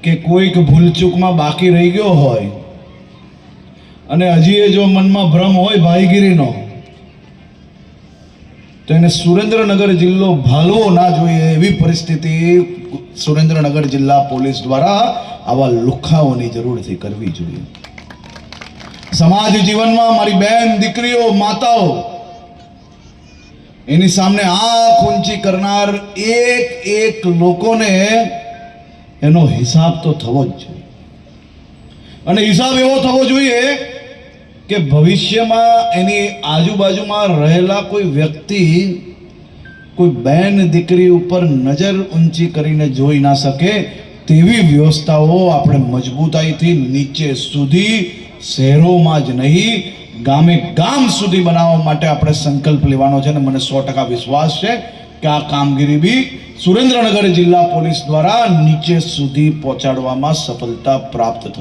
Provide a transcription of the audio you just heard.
કે કોઈક ભૂલચૂકમાં બાકી રહી ગયો હોય અને હજી એ જો મનમાં ભ્રમ હોય ભાઈગીરીનો, તો એને સુરેન્દ્રનગર જિલ્લો ભાલવો ના જોઈએ એવી પરિસ્થિતિ સુરેન્દ્રનગર જિલ્લા પોલીસ દ્વારા આવા લુખ્ખાઓની જરૂરથી કરવી જોઈએ. સમાજ જીવનમાં મારી બહેન, દીકરીઓ, માતાઓ, એની સામે આંખ ઊંચી કરનાર એક લોકોને એનો હિસાબ તો થવો જ જોઈએ. અને હિસાબ એવો થવો જોઈએ કે ભવિષ્યમાં એની આજુબાજુમાં રહેલા કોઈ વ્યક્તિ કોઈ બહેન દીકરી ઉપર નજર ઊંચી કરીને જોઈ ના શકે તેવી વ્યવસ્થાઓ આપણે મજબૂતાઈથી નીચે સુધી, શહેરોમાં જ નહીં ગામે ગામ સુધી બનાવવા માટે આપણે સંકલ્પ લેવાનો છે. અને મને 100% વિશ્વાસ છે કે આ કામગીરી બી સુરેન્દ્રનગર જિલ્લા પોલીસ દ્વારા નીચે સુધી પહોંચાડવામાં સફળતા પ્રાપ્ત થશે.